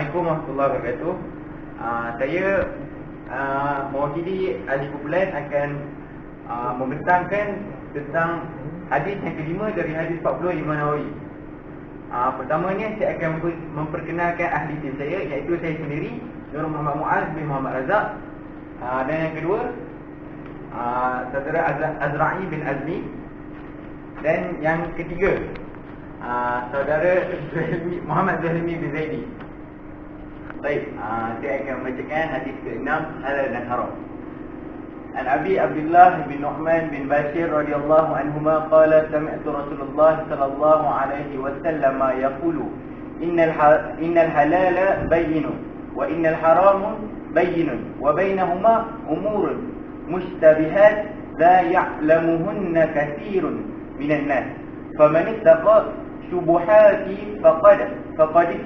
Assalamualaikum warahmatullahi wabarakatuh. Saya mewakili ahli kumpulan akan membentangkan tentang hadis yang kelima dari hadis 40 Imam Nawawi. Pertamanya saya akan memperkenalkan ahli tim saya, iaitu saya sendiri, Nur Muhammad Muaz bin Muhammad Razak. Dan yang kedua, saudara Azra'i bin Azmi. Dan yang ketiga, saudara Muhammad Zahimi bin Zaidi. Baik, saya akan membacakan hadis ke-6, halal dan haram. An Abi Abdullah bin Nu'man bin Bashir radhiyallahu anhuma qala sami'tu Rasulullah sallallahu alaihi wasallam yaqulu innal halala bayyinun wa innal harama bayyinun wa bainahuma umurun mushtabihat la ya'lamuhunna katsirun minan nas faman ittaqa syubuhati faqad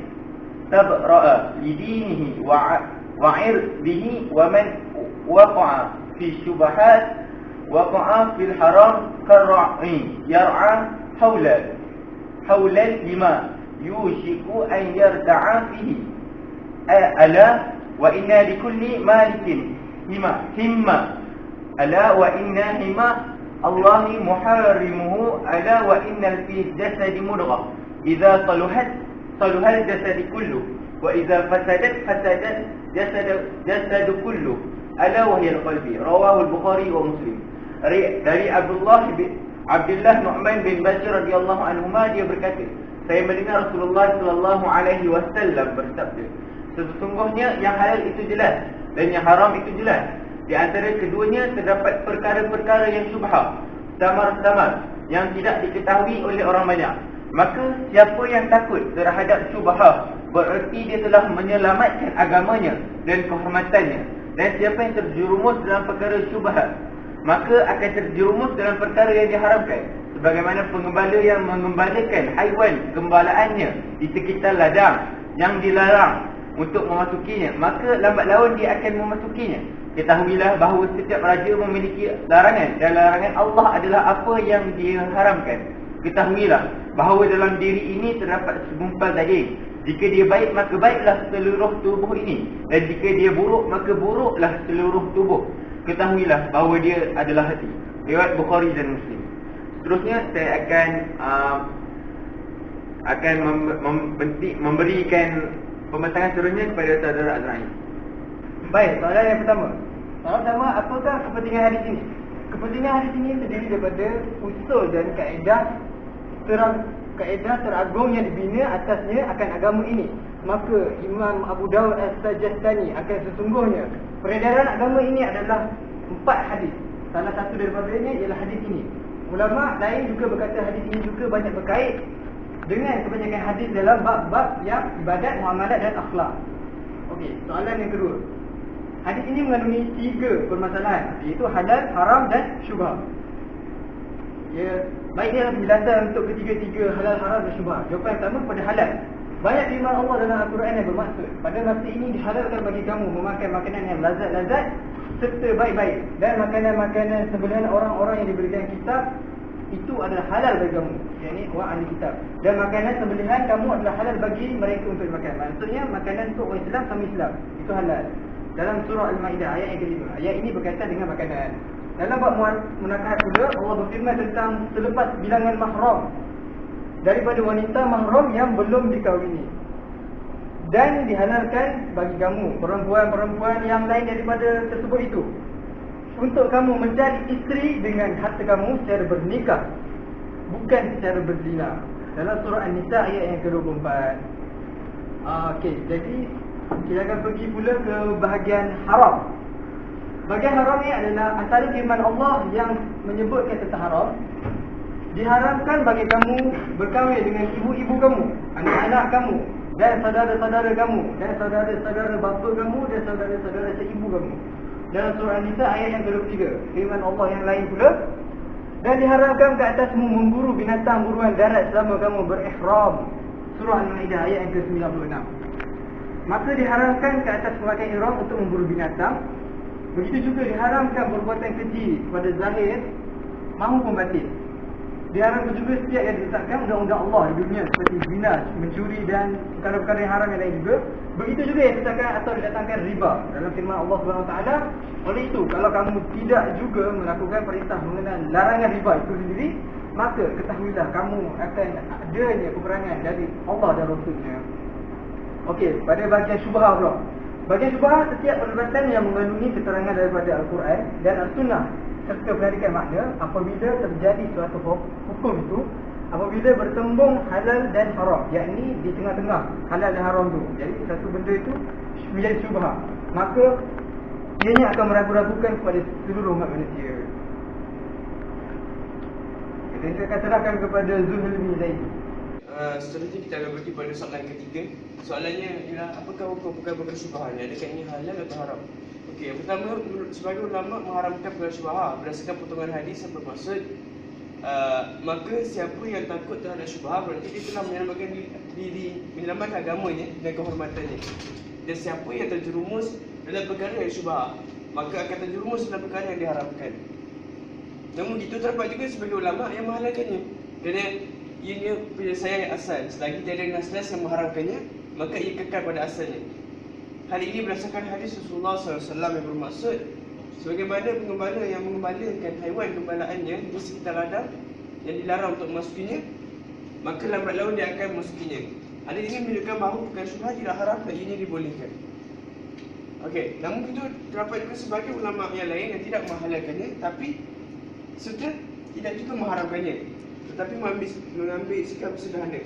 tabra'a lidinihi wa 'irdihi wa man waqa'a fi syubuhat waqa'a fil haram karra'i yar'a hawla lima yushiku an yarta'a fihi ala wa inna likulli malikin himma ala wa inna himma Allahi muharrimuhu ala wa innal fi jasadi mudghah idza saluhat jasad kullu wa idza fasadat jasad kullu ala wa hiya al-qalbi. Rawahu al-Bukhari wa Muslim. Dari Abdullah Nu'man bin Bashir radhiyallahu anhuma, dia berkata, saya mendengar Rasulullah sallallahu alaihi wasallam bersabda, sesungguhnya yang halal itu jelas dan yang haram itu jelas. Di antara keduanya terdapat perkara-perkara yang syubhah, samar-samar, yang tidak diketahui oleh orang banyak. Maka siapa yang takut terhadap syubhah, bererti dia telah menyelamatkan agamanya dan kehormatannya. Dan siapa yang terjerumus dalam perkara syubhat, maka akan terjerumus dalam perkara yang diharamkan, sebagaimana pengembala yang mengembalakan haiwan gembalaannya di sekitar ladang yang dilarang untuk memasukinya, maka lambat laun dia akan memasukinya. Ketahuilah bahawa setiap raja memiliki larangan, dan larangan Allah adalah apa yang dia haramkan. Ketahuilah bahawa dalam diri ini terdapat segumpal daging. Jika dia baik, maka baiklah seluruh tubuh ini, dan jika dia buruk, maka buruklah seluruh tubuh. Ketahuilah bahawa dia adalah hati. Riwayat Bukhari dan Muslim. Seterusnya saya akan memberikan pembentangan seterusnya kepada saudara Azra'i. Baik, soalan yang pertama. Soalan pertama, apakah kepentingan hadis ini? Kepentingan hadis ini terdiri daripada usul dan kaedah teragung yang dibina atasnya akan agama ini. Maka Imam Abu Dawud As-Sajastani akan sesungguhnya peredaran agama ini adalah 4 hadis. Salah satu daripadanya ialah hadis ini. Ulama lain juga berkata hadis ini juga banyak berkait dengan kebanyakan hadis dalam bab-bab yang ibadat, muamalat dan akhlak. Okey, soalan yang kedua. Hadis ini mengandungi 3 permasalahan, iaitu halal, haram dan syubhah. Ya, baik dia penjelasan untuk ketiga-tiga halal, haram dan syubhah. Jawapan pertama kepada halal. Banyak firman Allah dalam Al-Quran yang bermaksud pada masa ini dihalalkan bagi kamu memakan makanan yang lazat-lazat serta baik-baik, dan makanan-makanan sembelihan orang-orang yang diberikan kitab itu adalah halal bagi kamu, yakni orang ahli kitab. Dan makanan sembelihan kamu adalah halal bagi mereka untuk makan. Maksudnya makanan untuk orang Islam sama Islam itu halal. Dalam surah Al-Maidah ayat yang kelima. Ayat ini berkaitan dengan makanan. Dalam bab munakahat pula, Allah berfirman tentang selepas bilangan mahram, daripada wanita mahram yang belum dikahwini, dan dihalalkan bagi kamu perempuan-perempuan yang lain daripada tersebut itu, untuk kamu mencari isteri dengan harta kamu secara bernikah, bukan secara berzina. Dalam surah An-Nisa ayat yang ke-24. Okey, jadi kita akan pergi pula ke bahagian haram. Bahagian haram ni adalah antara firman Allah yang menyebutkan tentang haram. Diharamkan bagi kamu berkahwin dengan ibu-ibu kamu, anak-anak kamu, dan saudara-saudara kamu, dan saudara-saudara bapa kamu, dan saudara-saudara seibu kamu. Dalam surah An-Nisa ayat yang ke-23, firman Allah yang lain pula, dan diharamkan ke atasmu memburu binatang buruan darat selama kamu berihram. Surah Al-Maidah ayat yang ke-96. Maka diharamkan ke atas pemakai ihram untuk memburu binatang. Begitu juga diharamkan perbuatan keji kepada zahir maupun batin. Diharamkan juga setiap yang ditetapkan undang-undang Allah di dunia, seperti zina, mencuri dan perkara-perkara yang haram yang lain juga. Begitu juga yang ditetapkan atau didatangkan riba dalam firman Allah Subhanahu Wa Taala. Oleh itu, kalau kamu tidak juga melakukan perintah mengenai larangan riba itu sendiri, maka ketahuilah kamu akan adanya peperangan dari Allah dan Rasulnya. Okey, pada bahagian syubhah pula. Bahagian syubhah, setiap perdebatan yang mengandungi keterangan daripada Al-Quran dan As-Sunnah serta pendidikan makna, apabila terjadi suatu hukum itu, apabila bertembung halal dan haram, yakni di tengah-tengah halal dan haram tu, jadi satu benda itu menjadi syubhah, maka ianya akan meragu-ragukan kepada seluruh umat manusia. Kita akan serahkan kepada Zulhilmi Zaidi. Seterusnya kita akan pergi pada soalan ketiga. Soalannya ialah, apakah hukum perkara syubhah ni? Adakah ini halal atau haram? Okey, yang pertama, sebagai ulama mengharamkan perkara syubhah berdasarkan potongan hadis yang bermaksud maka siapa yang takut terhadap syubhah berarti dia telah menyelamatkan agamanya dan kehormatannya. Dan siapa yang terjerumus dalam perkara yang syubhah, maka akan terjerumus dalam perkara yang diharamkan. Namun itu terdapat juga sebagai ulama yang menghalalkannya, kerana ianya penyelesaian yang asal. Selagi tiada nas-nas yang mengharamkannya, maka ia kekal pada asalnya. Hal ini berdasarkan hadis Rasulullah SAW yang bermaksud, sebagaimana pengembala yang mengembalakan haiwan gembalaannya di sekitar ladang yang dilarang untuk memasukinya, maka lambat laun dia akan memasukinya. Hadis ini menunjukkan bahawa perkara syubhah tidak haram dan ianya dibolehkan. Okey, namun itu terdapat juga sebagai ulama yang lain yang tidak menghalalkannya, tapi serta tidak juga mengharamkannya, tetapi mengambil sikap sederhana.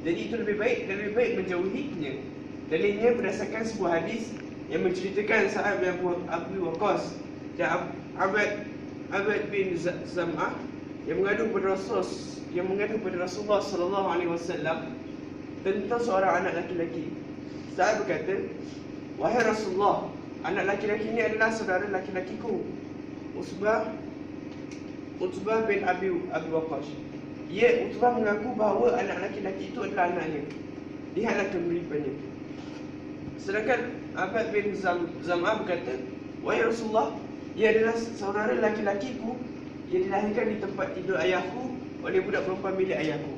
Jadi itu lebih baik menjauhinya. Dalilnya berdasarkan sebuah hadis yang menceritakan Sa'ad bin Abi Waqqas dan Abad bin Zam'ah yang mengadu kepada Rasulullah sallallahu alaihi wasallam tentang seorang anak laki-laki. Sa'ad berkata, "Wahai Rasulullah, anak laki-laki ini adalah saudara laki-lakiku, Utbah bin Abi Waqqas. Utbah mengaku bahawa anak laki-laki itu adalah anaknya. Lihatlah kemiripannya." Sedangkan Abad bin Zam'ah berkata, "Wahai Rasulullah, ia adalah saudara laki-lakiku yang dilahirkan di tempat tidur ayahku oleh budak perempuan milik ayahku."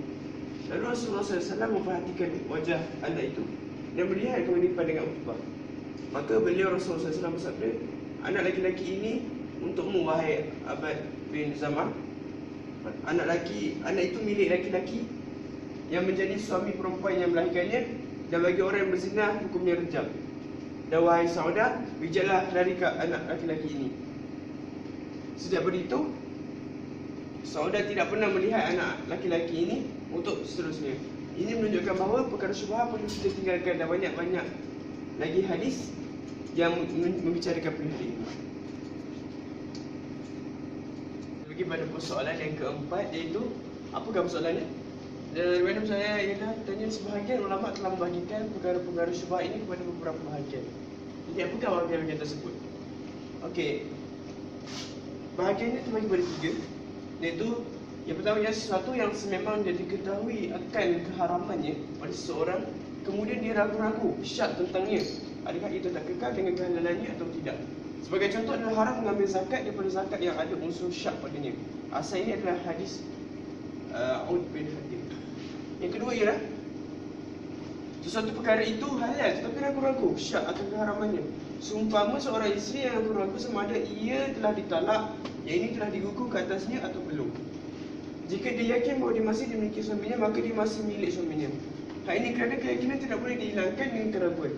Lalu Rasulullah SAW memperhatikan wajah anak itu dan melihat kemiripan dengan Utbah. Maka beliau Rasulullah SAW bersabda, "Anak laki-laki ini untukmu, wahai Abad bin Zam'ah. Anak itu milik laki-laki yang menjadi suami perempuan yang melahirkannya, dan bagi orang yang berzina hukumnya rejam. Dan wahai Saudah, bijaklah dari anak laki-laki ini." Sejak itu, Saudah tidak pernah melihat anak laki-laki ini untuk seterusnya. Ini menunjukkan bahawa perkara syubhah perlu kita tinggalkan, dan banyak-banyak lagi hadis yang membicarakan perihal ini. Pergi pada persoalan yang keempat, iaitu apakah persoalannya? Daripada saya ialah tanya sebahagian ulama telah membahagikan perkara-perkara syubhah ini kepada beberapa bahagian. Jadi apakah bahagian tersebut? Okey, bahagian ini terbagi kepada tiga, iaitu yang pertama ialah sesuatu yang sememang dia diketahui akan keharamannya pada seseorang, kemudian dia ragu-ragu syak tentangnya, adakah itu tak kekal dengan kehalalannya atau tidak. Sebagai contoh adalah haram mengambil zakat daripada zakat yang ada unsur syak padanya. Asal ini adalah hadis Ud bin Hatim. Yang kedua ialah sesuatu perkara itu halal tetapi ragu-ragu syak akan keharamannya. Seumpama seorang isteri yang ragu-ragu sama ada ia telah ditalak, yang ini telah digugur ke atasnya atau belum. Jika dia yakin bahawa dia masih dimiliki suaminya, maka dia masih milik suaminya. Hal ini kerana keyakinan tidak boleh dihilangkan dengan keraguan.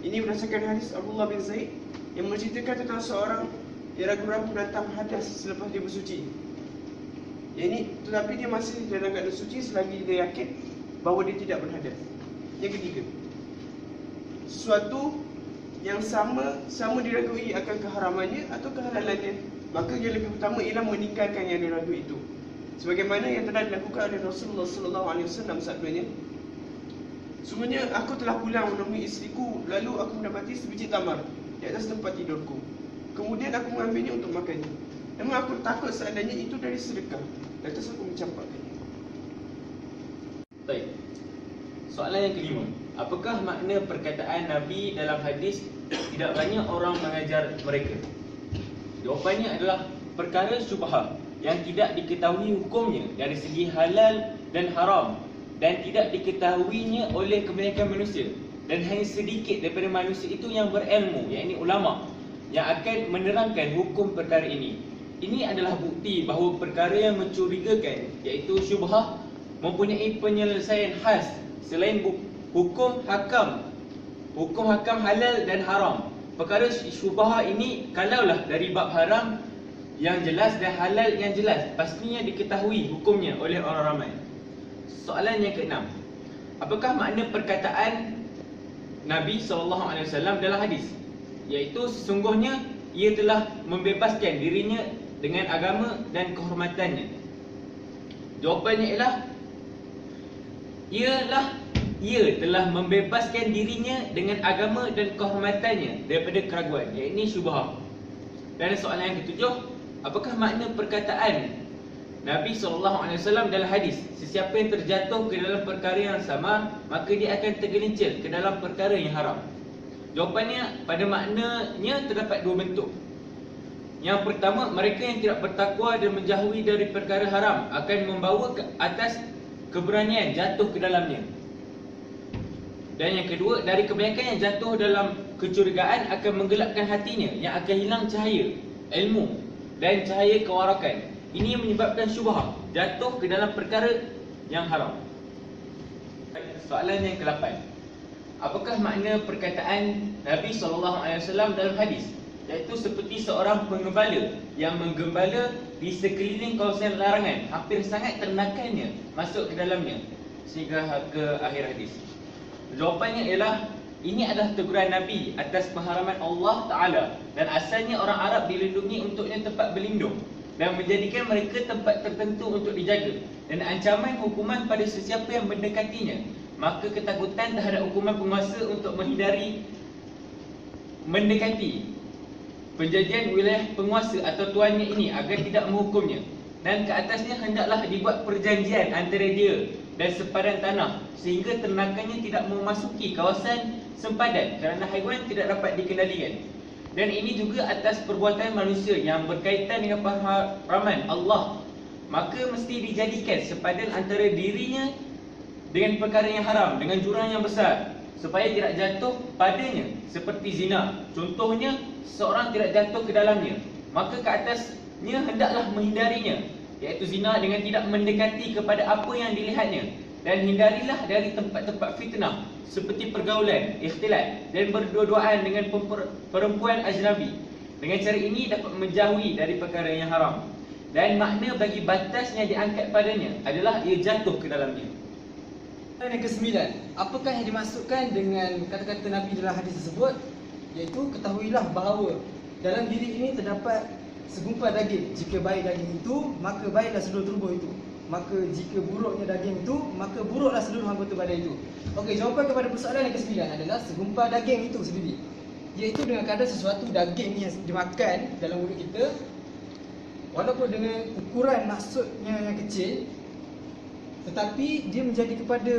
Ini berdasarkan hadis Abdullah bin Zaid yang menceritakan tentang seorang yang ragu-ragu datang hadas selepas dia bersuci. Tetapi dia masih dalam keadaan suci selagi dia yakin bahawa dia tidak berhadas. Yang ketiga, sesuatu yang sama diragui akan keharamannya atau kehalalannya, maka yang lebih utama ialah meninggalkan yang diragu itu. Sebagaimana yang telah dilakukan oleh Rasulullah SAW sabdanya, "Sungguhnya aku telah pulang menemui isteriku, lalu aku mendapati sebiji tamar di atas tempat tidurku. Kemudian aku mengambilnya untuk makannya. Namun aku takut seandainya itu dari sedekah, lantas aku mencampakkannya." Baik. Soalan yang kelima, apakah makna perkataan Nabi dalam hadis tidak banyak orang mengajar mereka? Jawapannya adalah perkara syubhah yang tidak diketahui hukumnya dari segi halal dan haram dan tidak diketahuinya oleh kebanyakan manusia, dan hanya sedikit daripada manusia itu yang berilmu, yakni ulama, yang akan menerangkan hukum perkara ini. Ini adalah bukti bahawa perkara yang mencurigakan, iaitu syubhah, mempunyai penyelesaian khas selain hukum hakam halal dan haram. Perkara syubhah ini kalaulah dari bab haram yang jelas dan halal yang jelas, pastinya diketahui hukumnya oleh orang ramai. Soalan yang ke-6, apakah makna perkataan Nabi SAW dalam hadis, iaitu sesungguhnya ia telah membebaskan dirinya dengan agama dan kehormatannya? Jawapannya ialah ia telah membebaskan dirinya dengan agama dan kehormatannya daripada keraguan, iaitu syubhah. Dan soalan yang ke-7, apakah makna perkataan Nabi SAW dalam hadis, sesiapa yang terjatuh ke dalam perkara yang samar, maka dia akan tergelincir ke dalam perkara yang haram? Jawapannya, pada maknanya terdapat dua bentuk. Yang pertama, mereka yang tidak bertakwa dan menjauhi dari perkara haram akan membawa ke atas keberanian jatuh ke dalamnya. Dan yang kedua, dari kebanyakan yang jatuh dalam kecurigaan akan menggelapkan hatinya, yang akan hilang cahaya ilmu dan cahaya kewarakan. Ini menyebabkan syubhah, jatuh ke dalam perkara yang haram. Soalan yang ke-8, apakah makna perkataan Nabi SAW dalam hadis, iaitu seperti seorang pengembala yang menggembala di sekeliling kawasan larangan, hampir sangat ternakannya masuk ke dalamnya sehingga ke akhir hadis? Jawapannya ialah ini adalah teguran Nabi atas pengharaman Allah Ta'ala, dan asalnya orang Arab dilindungi untuknya tempat berlindung dan menjadikan mereka tempat tertentu untuk dijaga, dan ancaman hukuman pada sesiapa yang mendekatinya. Maka ketakutan terhadap hukuman penguasa untuk menghindari mendekati penjajian wilayah penguasa atau tuannya ini agar tidak menghukumnya. Dan ke atasnya hendaklah dibuat perjanjian antara dia dan sepadan tanah, sehingga ternakannya tidak memasuki kawasan sempadan kerana haiwan tidak dapat dikendalikan. Dan ini juga atas perbuatan manusia yang berkaitan dengan pengharaman Allah, maka mesti dijadikan sepadan antara dirinya dengan perkara yang haram dengan jurang yang besar, supaya tidak jatuh padanya seperti zina. Contohnya, seorang tidak jatuh ke dalamnya, maka ke atasnya hendaklah menghindarinya, iaitu zina, dengan tidak mendekati kepada apa yang dilihatnya. Dan hindarilah dari tempat-tempat fitnah seperti pergaulan, ikhtilat dan berdua-duaan dengan perempuan ajnabi. Dengan cara ini dapat menjauhi dari perkara yang haram. Dan makna bagi batas yang diangkat padanya adalah ia jatuh ke dalamnya. Yang ke-9, apakah yang dimaksudkan dengan kata-kata Nabi dalam hadis tersebut? Iaitu, ketahuilah bahawa dalam diri ini terdapat segumpal daging. Jika baik daging itu, maka baiklah seluruh tubuh itu. Maka jika buruknya daging itu, maka buruklah seluruh anggota badan itu. Okey, jawapan kepada persoalan yang ke-9 adalah segumpal daging itu sendiri, iaitu dengan kadar sesuatu daging yang dimakan dalam mulut kita, walaupun dengan ukuran maksudnya yang kecil, tetapi dia menjadi kepada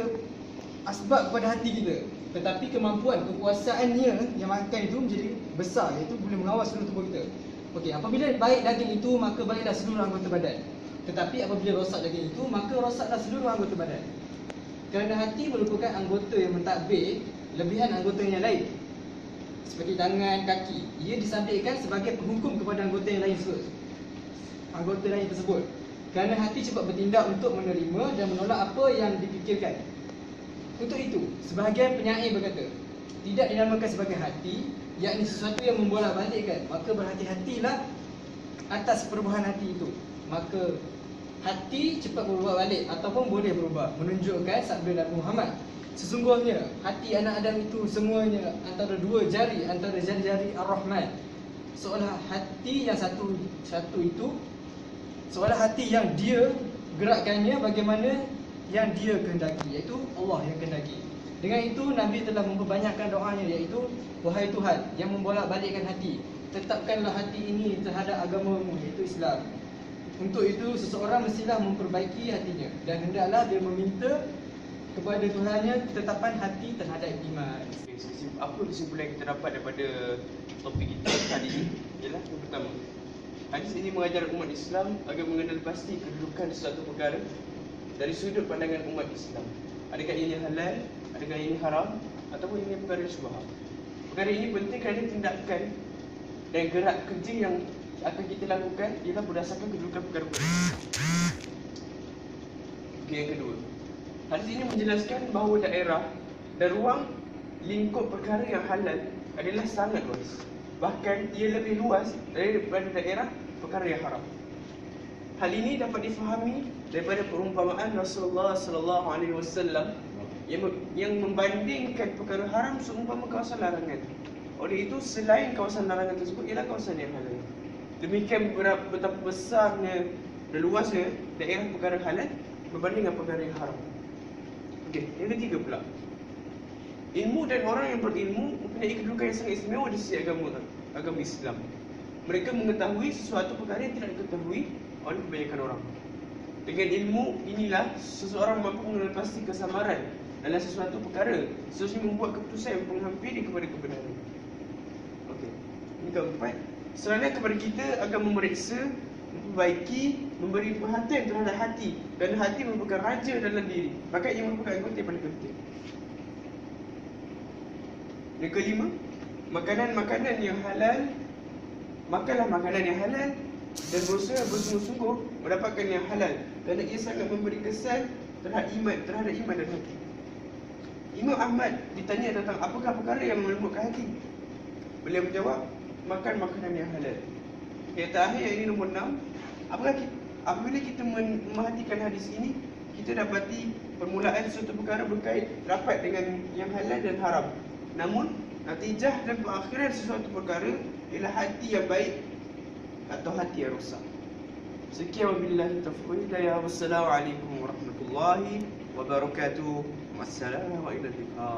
asbab kepada hati kita. Tetapi kemampuan, kekuasaannya yang makan itu menjadi besar, iaitu boleh mengawal seluruh tubuh kita. Okey, apabila baik daging itu, maka baiklah seluruh anggota badan. Tetapi apabila rosak daging itu, maka rosaklah seluruh anggota badan. Kerana hati merupakan anggota yang mentadbir lebihan anggota yang lain, seperti tangan, kaki. Ia disabitkan sebagai penghukum kepada anggota yang lain tersebut. Kerana hati cepat bertindak untuk menerima dan menolak apa yang dipikirkan. Untuk itu, sebahagian penyair berkata, tidak dinamakan sebagai hati, yakni sesuatu yang membolak-balikkan, maka berhati-hatilah atas perubahan hati itu. Maka hati cepat berubah balik ataupun boleh berubah, menunjukkan sabda Nabi Muhammad, sesungguhnya hati anak Adam itu semuanya antara dua jari, antara jari-jari Ar-Rahman. Seolah hati yang satu itu, seolah hati yang dia gerakkannya bagaimana yang dia kehendaki, iaitu Allah yang kehendaki. Dengan itu Nabi telah memperbanyakkan doanya, iaitu, wahai Tuhan yang membolak-balikkan hati, tetapkanlah hati ini terhadap agamamu, iaitu Islam. Untuk itu seseorang mestilah memperbaiki hatinya, dan hendaklah dia meminta kepada Tuhannya ketetapan hati terhadap iman. Apa kesimpulan kita dapat daripada topik kita kali ini? Ialah yang pertama, Hadis ini mengajar umat Islam agar mengenal pasti kedudukan sesuatu perkara dari sudut pandangan umat Islam. Adakah ini halal, adakah ini haram, ataupun ini perkara syubhat. Perkara ini penting kerana tindakan dan gerak kerja yang akan kita lakukan ialah berdasarkan kedudukan perkara-perkara. Okey, yang kedua, hadis ini menjelaskan bahawa daerah dan ruang lingkup perkara yang halal adalah sangat luas. Bahkan ia lebih luas daripada daerah perkara yang haram. Hal ini dapat difahami daripada perumpamaan Rasulullah sallallahu alaihi wasallam yang membandingkan perkara haram seumpama kawasan larangan. Oleh itu, selain kawasan larangan tersebut ialah kawasan yang halal. Demikian betapa besarnya dan luasnya daerah perkara halal berbanding dengan perkara yang haram. Okey, yang ketiga pula, ilmu dan orang yang berilmu mempunyai kedudukan yang sangat istimewa di sisi agama Islam. Mereka mengetahui sesuatu perkara yang tidak diketahui oleh kebanyakan orang. Dengan ilmu inilah seseorang mampu mengenal pasti kesamaran dalam sesuatu perkara, seterusnya membuat keputusan yang menghampiri kepada kebenaran. Okey, ini keempat, serana kepada kita agar memeriksa, memperbaiki, memberi perhatian terhadap hati, kerana hati merupakan raja dalam diri, maka ia merupakan anggota yang paling penting. Yang kelima, makanan-makanan yang halal. Makanlah makanan yang halal dan berusaha bersungguh-sungguh mendapatkan yang halal, kerana ia sangat memberi kesan terhadap iman dan hati. Imam Ahmad ditanya tentang apakah perkara yang melembutkan hati. Beliau menjawab, makan makanan yang halal. Yang terakhir, yang ini nombor 6, apabila kita memerhatikan hadis ini, kita dapati permulaan suatu perkara berkait rapat dengan yang halal dan haram. Namun, natijah dan perakhiran sesuatu perkara ialah hati yang baik atau hati yang rosak. Sekian, wabillahi taufiq wal hidayah. Wassalamualaikum warahmatullahi wabarakatuh. Wassalamu ila liqa.